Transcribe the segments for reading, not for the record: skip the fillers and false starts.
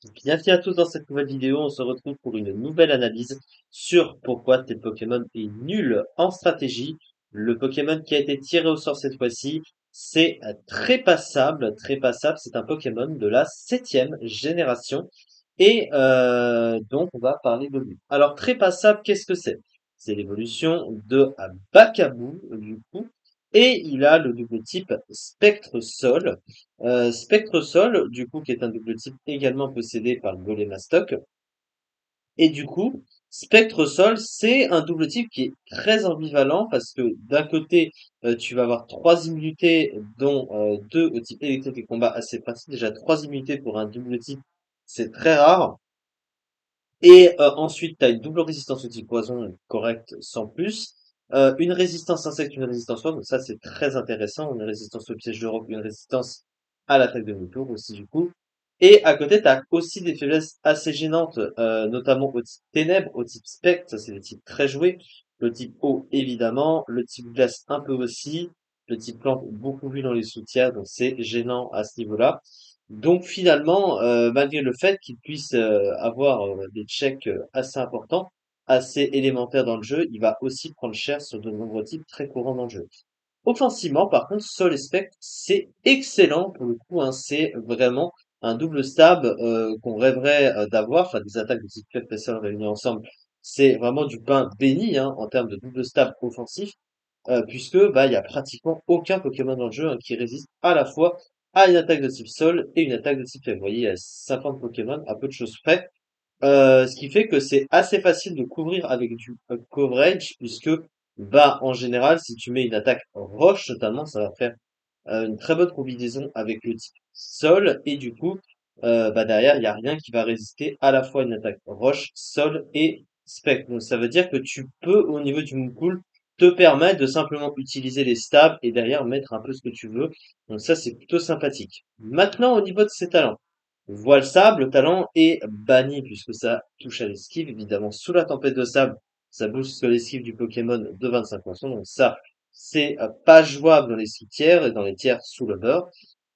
Bienvenue à tous dans cette nouvelle vidéo, on se retrouve pour une nouvelle analyse sur pourquoi tes Pokémon est nul en stratégie. Le Pokémon qui a été tiré au sort cette fois-ci, c'est très passable, c'est un Pokémon de la septième génération. Et donc on va parler de lui. Alors très passable, qu'est-ce que c'est? C'est l'évolution de Bakabou du coup. Et il a le double type Spectre Sol. Spectre Sol, du coup, qui est un double type également possédé par le Golémastoc. Et du coup, Spectre Sol, c'est un double type qui est très ambivalent parce que d'un côté, tu vas avoir trois immunités, dont deux au type électrique et combat assez pratique. Déjà, trois immunités pour un double type, c'est très rare. Et ensuite, tu as une double résistance au type poison, correcte, sans plus. Une résistance insecte, une résistance froid, donc ça c'est très intéressant. Une résistance au piège de roc, une résistance à l'attaque de mi-tour aussi du coup. Et à côté, tu as aussi des faiblesses assez gênantes, notamment au type ténèbres, au type spectre, ça c'est des types très joués. Le type eau évidemment, le type glace un peu aussi, le type plante beaucoup vu dans les soutiens, donc c'est gênant à ce niveau-là. Donc finalement, malgré le fait qu'il puisse avoir des checks assez importants, assez élémentaires dans le jeu, il va aussi prendre cher sur de nombreux types très courants dans le jeu. Offensivement, par contre, Sol et Spectre, c'est excellent pour le coup, hein, c'est vraiment un double stab qu'on rêverait d'avoir, enfin des attaques de type Faible et Sol réunies ensemble, c'est vraiment du pain béni hein, en termes de double stab offensif puisque bah il y a pratiquement aucun Pokémon dans le jeu hein, qui résiste à la fois à une attaque de type sol et une attaque de type faible. Vous voyez, il y a 50 Pokémon à peu de choses près. Ce qui fait que c'est assez facile de couvrir avec du coverage, puisque bah en général, si tu mets une attaque roche notamment, ça va faire une très bonne combinaison avec le type sol, et du coup, bah derrière, il n'y a rien qui va résister à la fois à une attaque roche, sol et spectre. Donc ça veut dire que tu peux, au niveau du move pool, te permettre de simplement utiliser les stabs et derrière mettre un peu ce que tu veux. Donc ça, c'est plutôt sympathique. Maintenant, au niveau de ses talents. Voile sable, le talent est banni puisque ça touche à l'esquive. Évidemment, sous la tempête de sable, ça booste l'esquive du Pokémon de 25%. Donc ça, c'est pas jouable dans les sous-tiers et dans les tiers sous le beurre.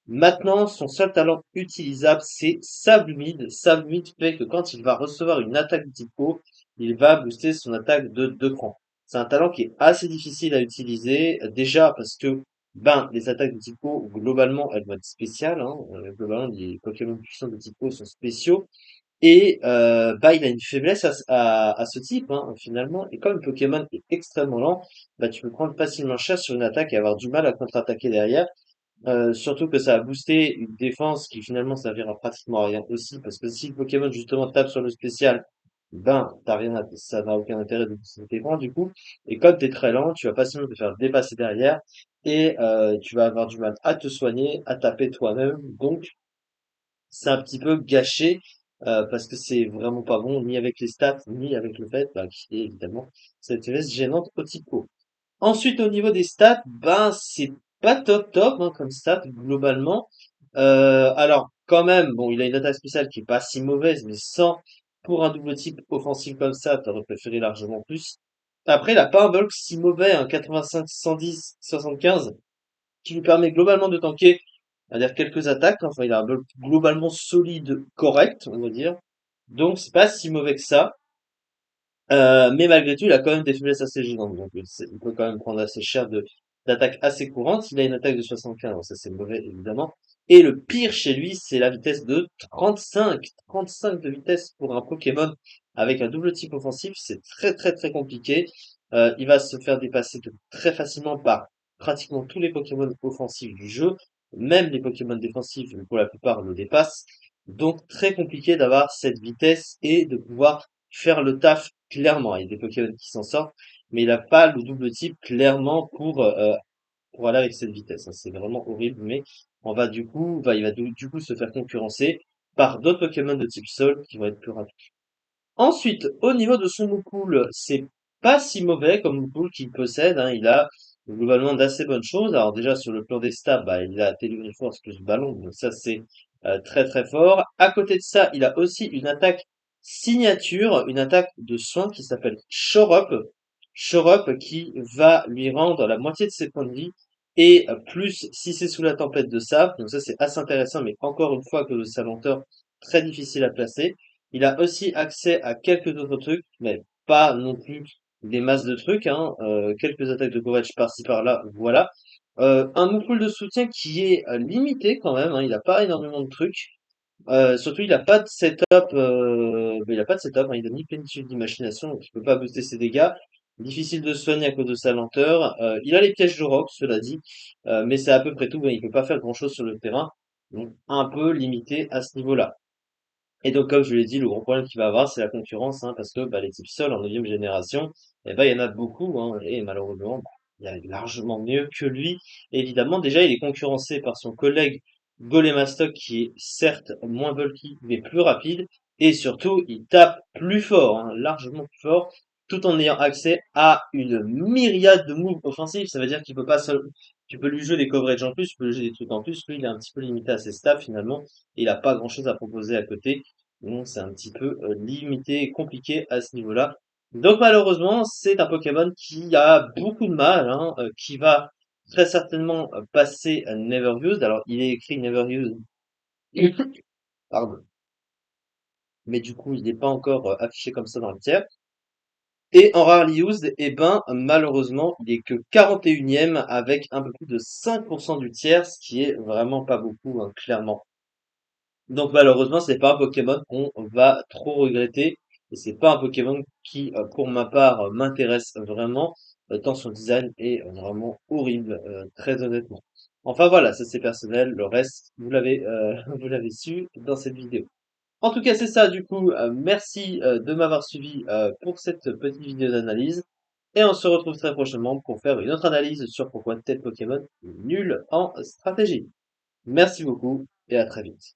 Maintenant, son seul talent utilisable, c'est Sable humide. Sable humide fait que quand il va recevoir une attaque de type eau, il va booster son attaque de 2 crans. C'est un talent qui est assez difficile à utiliser, déjà parce que ben, les attaques de type eau, globalement, elles vont être spéciales. Hein. Globalement, les Pokémon puissants de type eau sont spéciaux. Et bah, il a une faiblesse à ce type, hein, finalement. Et comme le Pokémon est extrêmement lent, bah, tu peux prendre facilement cher sur une attaque et avoir du mal à contre-attaquer derrière. Surtout que ça a boosté une défense qui finalement servira pratiquement à rien aussi, parce que si le Pokémon justement tape sur le spécial, ben t'as rien à, ça n'a aucun intérêt de booster tes points du coup. Et comme t'es très lent, tu vas facilement te faire dépasser derrière et tu vas avoir du mal à te soigner, à taper toi-même. Donc c'est un petit peu gâché parce que c'est vraiment pas bon ni avec les stats ni avec le fait bah, qu'il y ait évidemment cette faiblesse gênante au typo. Ensuite, au niveau des stats, ben c'est pas top top hein, comme stat globalement. Alors quand même, bon, il a une attaque spéciale qui est pas si mauvaise, mais sans pour un double type offensif comme ça, t'aurais préféré largement plus. Après, il a pas un bulk si mauvais, un 85, 110, 75, qui lui permet globalement de tanker, on va dire quelques attaques. Enfin, il a un bulk globalement solide, correct, on va dire. Donc c'est pas si mauvais que ça. Mais malgré tout, il a quand même des faiblesses assez gênantes. Donc, il peut quand même prendre assez cher d'attaques assez courantes. Il a une attaque de 75, donc ça c'est mauvais évidemment. Et le pire chez lui, c'est la vitesse de 35. 35 de vitesse pour un Pokémon avec un double type offensif, c'est très très très compliqué. Il va se faire dépasser très facilement par pratiquement tous les Pokémon offensifs du jeu. Même les Pokémon défensifs, pour la plupart, le dépassent. Donc très compliqué d'avoir cette vitesse et de pouvoir faire le taf clairement. Il y a des Pokémon qui s'en sortent, mais il n'a pas le double type clairement pour aller avec cette vitesse. Hein. C'est vraiment horrible, mais il va du coup se faire concurrencer par d'autres Pokémon de type Sol qui vont être plus rapides. Ensuite, au niveau de son Moukoul, c'est pas si mauvais comme Moukoul qu'il possède. Hein. Il a globalement d'assez bonnes choses. Alors déjà sur le plan des stats, bah, il a Force plus Ballon, donc ça c'est très très fort. À côté de ça, il a aussi une attaque signature, une attaque de soin qui s'appelle Shore Up. Shore Up qui va lui rendre la moitié de ses points de vie et plus si c'est sous la tempête de sable. Donc ça c'est assez intéressant, mais encore une fois que de sa lenteur très difficile à placer. Il a aussi accès à quelques autres trucs, mais pas non plus des masses de trucs, hein. Quelques attaques de courage par-ci par-là, voilà. Un move pool de soutien qui est limité quand même, hein. Il a pas énormément de trucs. Surtout, il a pas de setup, il a pas de setup, hein. Il a ni plénitude d'imagination, donc il peut pas booster ses dégâts. Difficile de soigner à cause de sa lenteur. Il a les pièges de rock, cela dit, mais c'est à peu près tout. Il peut pas faire grand-chose sur le terrain, donc un peu limité à ce niveau-là. Et donc, comme je l'ai dit, le gros problème qu'il va avoir, c'est la concurrence, hein, parce que bah, les types Sol en 9e génération, il y en a beaucoup, hein, et malheureusement, bah, il y a largement mieux que lui. Évidemment, déjà, il est concurrencé par son collègue Golemastock, qui est certes moins bulky, mais plus rapide, et surtout, il tape plus fort, hein, largement plus fort, tout en ayant accès à une myriade de moves offensifs. Ça veut dire qu'il peut pas seul, tu peux lui jouer des coverages en plus, tu peux lui jouer des trucs en plus. Lui, il est un petit peu limité à ses stats finalement, et il a pas grand-chose à proposer à côté. Donc c'est un petit peu limité et compliqué à ce niveau-là. Donc malheureusement, c'est un Pokémon qui a beaucoup de mal, hein, qui va très certainement passer à Never Used. Alors il est écrit Never Used, pardon, mais du coup il n'est pas encore affiché comme ça dans le tiers. Et en Rarely Used, eh ben malheureusement il est que 41e avec un peu plus de 5% du tiers, ce qui est vraiment pas beaucoup, hein, clairement. Donc malheureusement, c'est pas un Pokémon qu'on va trop regretter. Et c'est pas un Pokémon qui, pour ma part, m'intéresse vraiment, tant son design est vraiment horrible, très honnêtement. Enfin voilà, ça c'est personnel. Le reste, vous l'avez, vous l'avez su dans cette vidéo. En tout cas, c'est ça du coup. Merci de m'avoir suivi pour cette petite vidéo d'analyse. Et on se retrouve très prochainement pour faire une autre analyse sur pourquoi tel Pokémon est nul en stratégie. Merci beaucoup et à très vite.